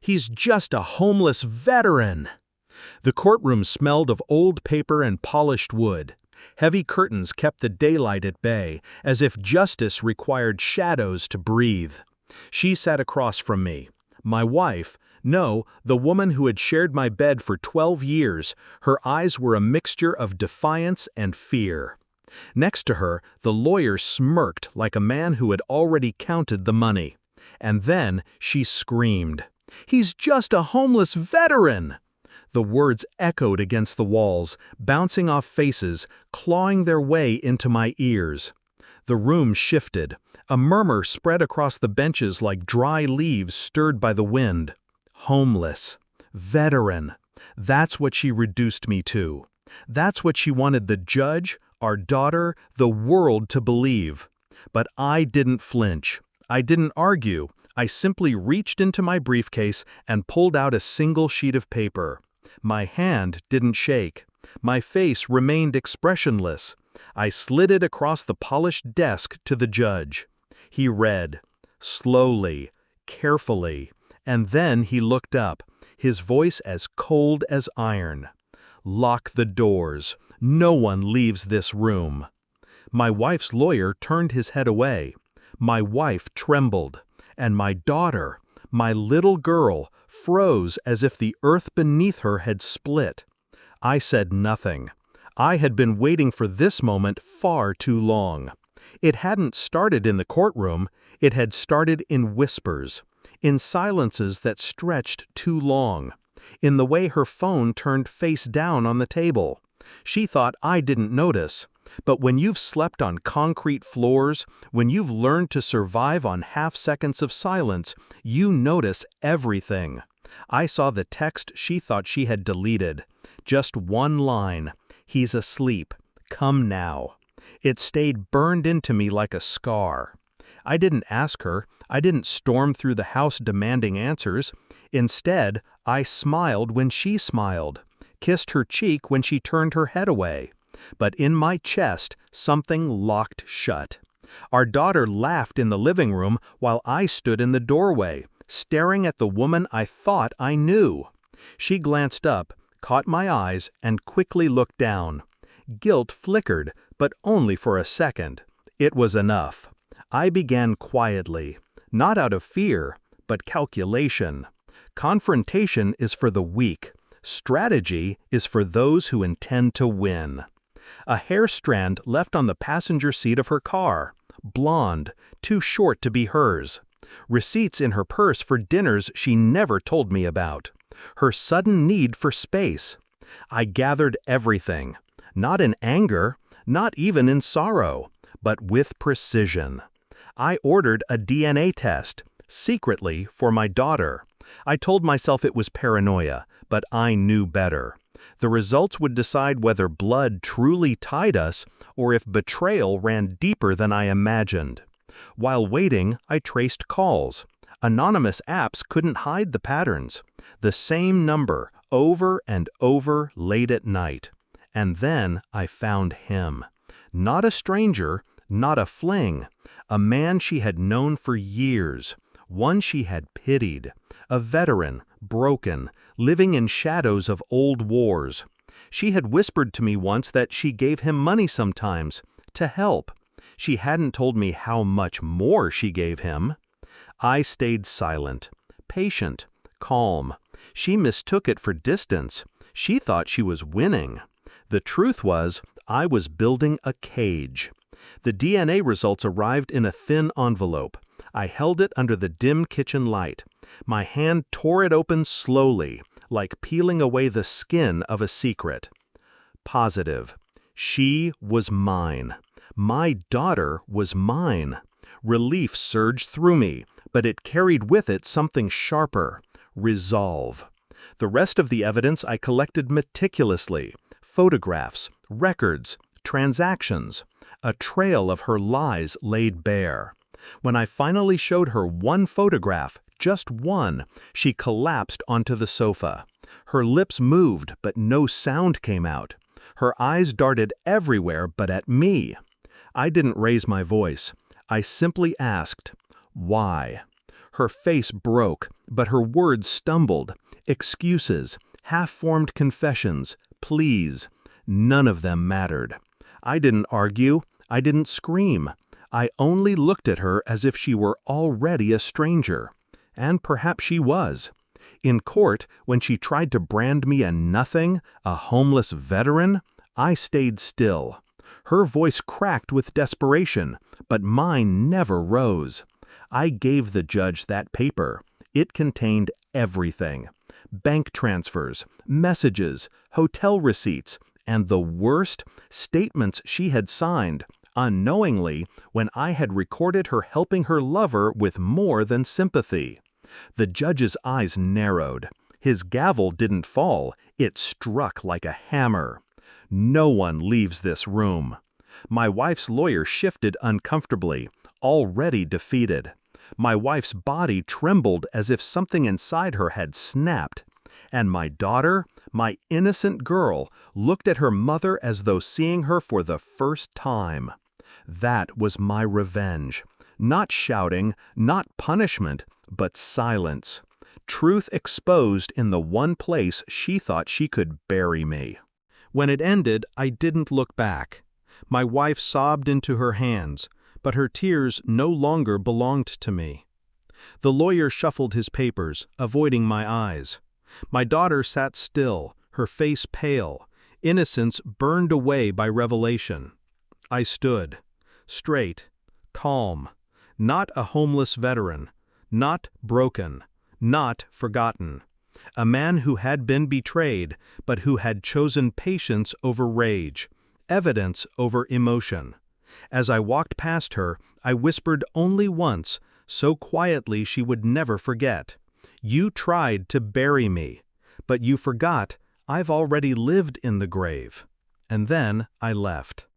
He's just a homeless veteran." The courtroom smelled of old paper and polished wood. Heavy curtains kept the daylight at bay, as if justice required shadows to breathe. She sat across from me. My wife, no, the woman who had shared my bed for 12 years, her eyes were a mixture of defiance and fear. Next to her, the lawyer smirked like a man who had already counted the money. And then she screamed, "He's just a homeless veteran!" The words echoed against the walls, bouncing off faces, clawing their way into my ears. The room shifted. A murmur spread across the benches like dry leaves stirred by the wind. Homeless. Veteran. That's what she reduced me to. That's what she wanted the judge, our daughter, the world to believe. But I didn't flinch. I didn't argue. I simply reached into my briefcase and pulled out a single sheet of paper. My hand didn't shake. My face remained expressionless. I slid it across the polished desk to the judge. He read, slowly, carefully, and then he looked up, his voice as cold as iron. "Lock the doors. No one leaves this room." My wife's lawyer turned his head away. My wife trembled, and my daughter, my little girl, froze as if the earth beneath her had split. I said nothing. I had been waiting for this moment far too long. It hadn't started in the courtroom, it had started in whispers, in silences that stretched too long, in the way her phone turned face down on the table. She thought I didn't notice. But when you've slept on concrete floors, when you've learned to survive on half seconds of silence, you notice everything. I saw the text she thought she had deleted. Just one line. "He's asleep. Come now." It stayed burned into me like a scar. I didn't ask her. I didn't storm through the house demanding answers. Instead, I smiled when she smiled, kissed her cheek when she turned her head away. But in my chest, something locked shut. Our daughter laughed in the living room while I stood in the doorway, staring at the woman I thought I knew. She glanced up, caught my eyes, and quickly looked down. Guilt flickered, but only for a second. It was enough. I began quietly, not out of fear, but calculation. Confrontation is for the weak. Strategy is for those who intend to win. A hair strand left on the passenger seat of her car, blonde, too short to be hers. Receipts in her purse for dinners she never told me about. Her sudden need for space. I gathered everything, not in anger, not even in sorrow, but with precision. I ordered a DNA test, secretly for my daughter. I told myself it was paranoia, but I knew better. The results would decide whether blood truly tied us or if betrayal ran deeper than I imagined. While waiting, I traced calls. Anonymous apps couldn't hide the patterns. The same number, over and over late at night. And then I found him. Not a stranger, not a fling. A man she had known for years. One she had pitied. A veteran, broken, living in shadows of old wars. She had whispered to me once that she gave him money sometimes, to help. She hadn't told me how much more she gave him. I stayed silent, patient, calm. She mistook it for distance. She thought she was winning. The truth was, I was building a cage. The DNA results arrived in a thin envelope. I held it under the dim kitchen light. My hand tore it open slowly, like peeling away the skin of a secret. Positive. She was mine. My daughter was mine. Relief surged through me, but it carried with it something sharper: resolve. The rest of the evidence I collected meticulously: photographs, records, transactions. A trail of her lies laid bare. When I finally showed her one photograph, just one, she collapsed onto the sofa. Her lips moved, but no sound came out. Her eyes darted everywhere but at me. I didn't raise my voice. I simply asked, "Why?" Her face broke, but her words stumbled. Excuses, half-formed confessions, pleas. None of them mattered. I didn't argue. I didn't scream. I only looked at her as if she were already a stranger. And perhaps she was. In court, when she tried to brand me a nothing, a homeless veteran, I stayed still. Her voice cracked with desperation, but mine never rose. I gave the judge that paper. It contained everything. Bank transfers, messages, hotel receipts, and the worst, statements she had signed, unknowingly, when I had recorded her helping her lover with more than sympathy. The judge's eyes narrowed. His gavel didn't fall, it struck like a hammer. No one leaves this room. My wife's lawyer shifted uncomfortably, already defeated. My wife's body trembled as if something inside her had snapped. And my daughter, my innocent girl, looked at her mother as though seeing her for the first time. That was my revenge. Not shouting, not punishment, but silence. Truth exposed in the one place she thought she could bury me. When it ended, I didn't look back. My wife sobbed into her hands, but her tears no longer belonged to me. The lawyer shuffled his papers, avoiding my eyes. My daughter sat still, her face pale, innocence burned away by revelation. I stood, straight, calm, not a homeless veteran, not broken, not forgotten. A man who had been betrayed, but who had chosen patience over rage, evidence over emotion. As I walked past her, I whispered only once, so quietly she would never forget. You tried to bury me, but you forgot I've already lived in the grave. And then I left.